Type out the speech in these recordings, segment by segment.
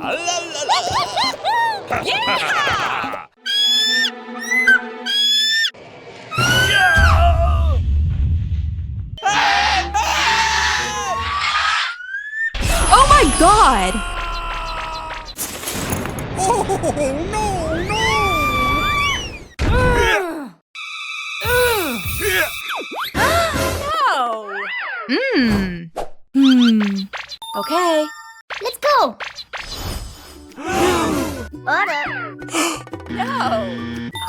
Yeah! Oh my God! Oh no, no! No! Okay. Let's go! Order! No!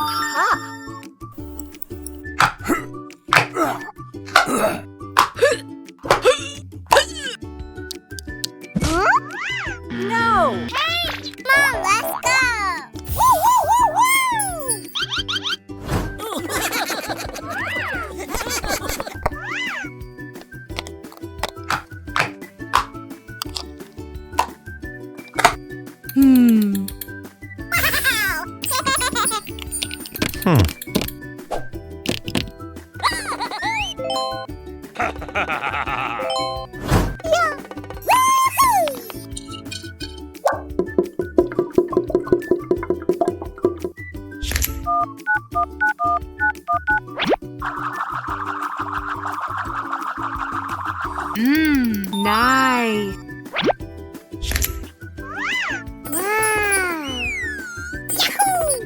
Aha! No! Hey! Come on, let's go! Woo, woo, woo, Nice. Wow! Yahoo!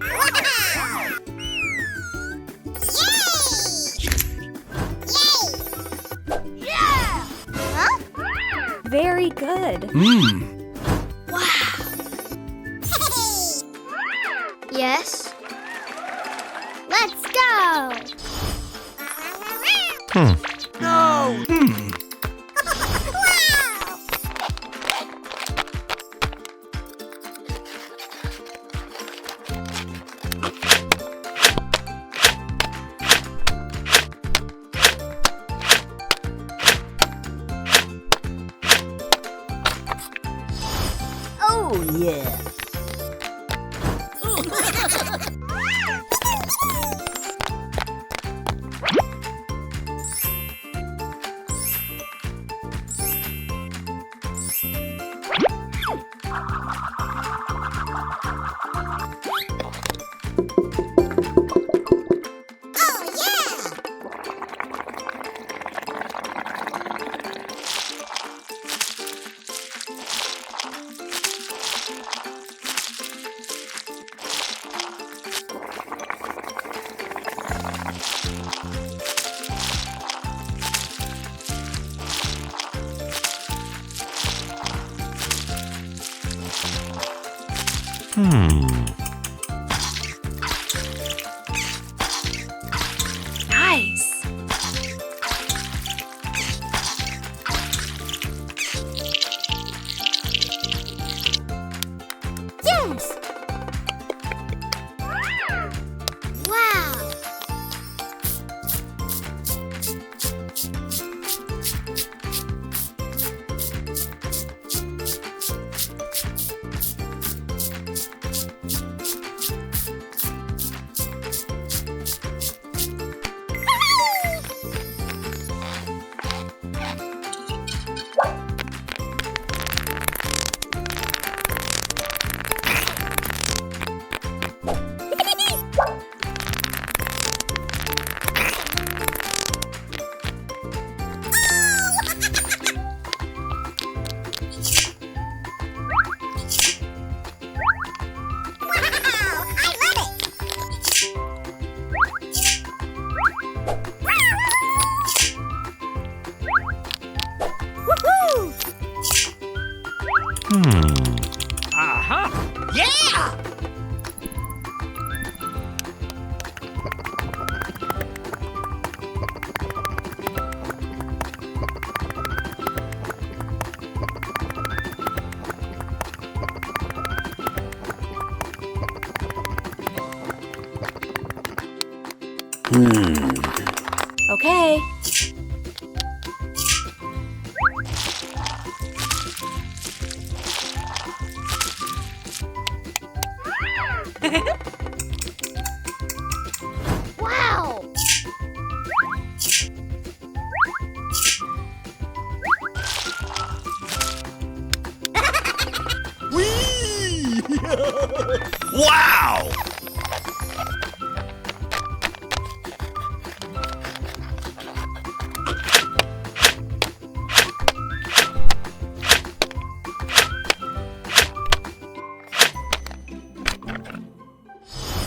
Wow! Yay! Yay! Yeah! Huh? Very good. Wow! Yes? Let's go! No! Wow! Oh yeah! Oh yeah! Nice. Yes! Wow! Aha! Yeah! Okay. Wow! Wow!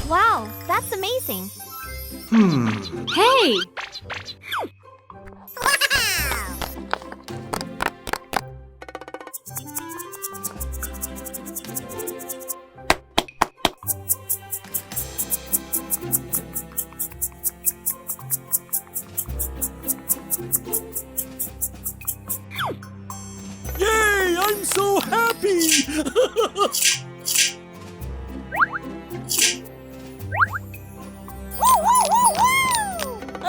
Wow, that's amazing. Hey! Wow! Yay! I'm so happy! Woo, woo, woo, woo!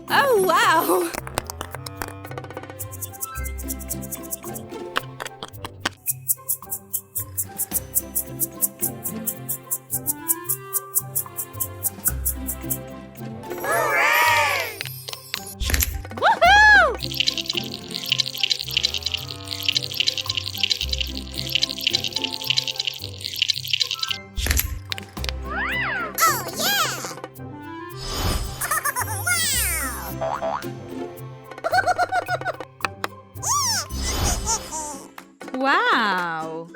Oh, wow! Oh, yeah! Wow! Wow!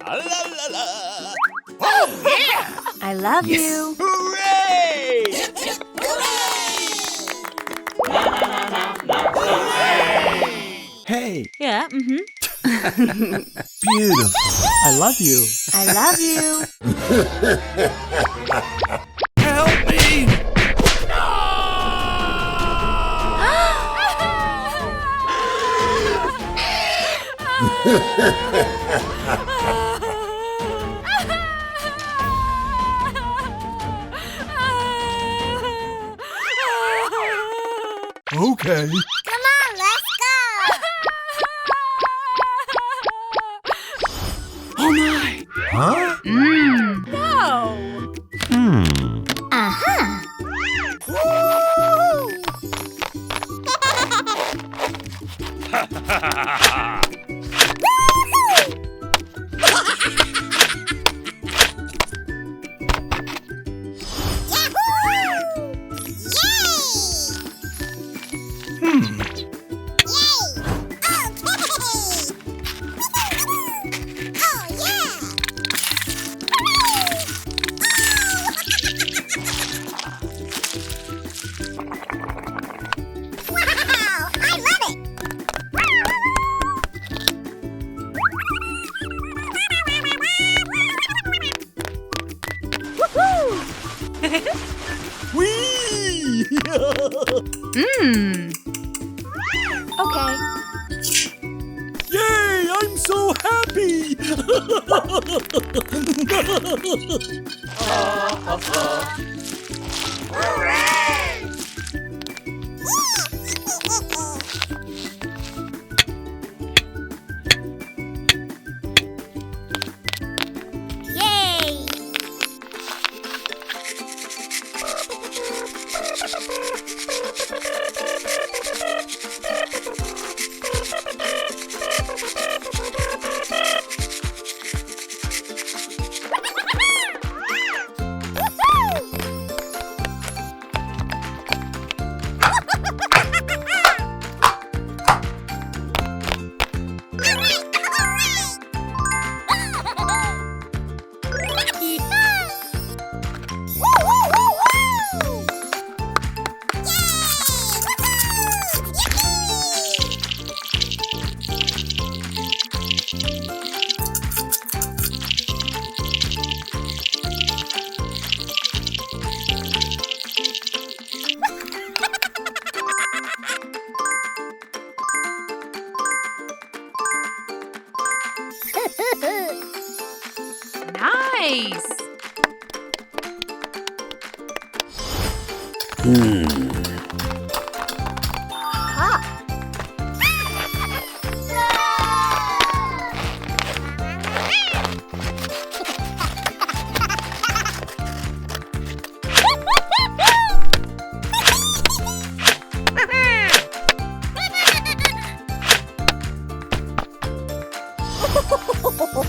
La, la, la. Oh, yeah! I love you. Hooray! Hey, Yeah, beautiful. I love you. I love you. Help me! Okay. Come on, let's go! Oh my! Huh? No! Uh-huh. Whee! Okay. Yay! I'm so happy! Yay! Nice!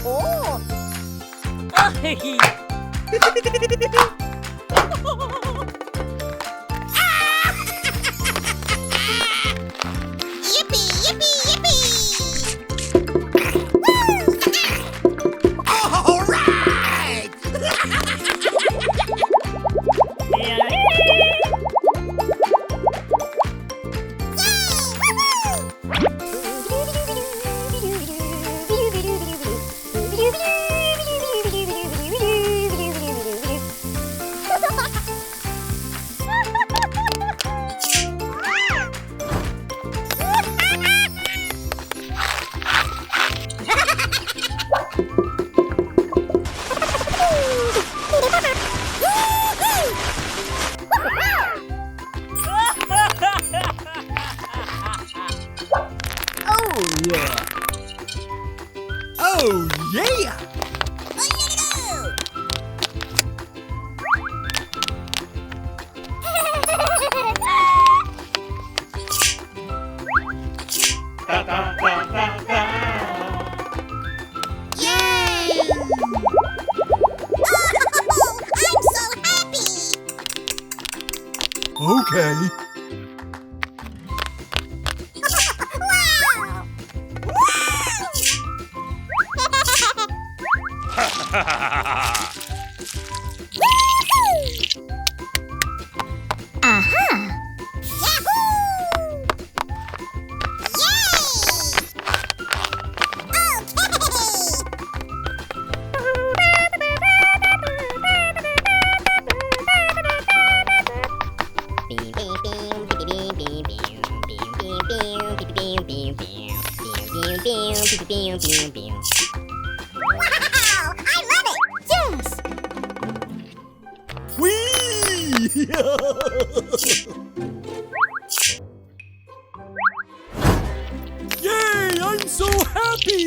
Oh. Yippee, yippee, yippee! Woo! All right! Oh yeah! Oh yeah! Yay! Oh, I'm so happy! Okay. Wow! Aha! Yahoo! Wow! I love it! Yes! Whee! Yay! I'm so happy!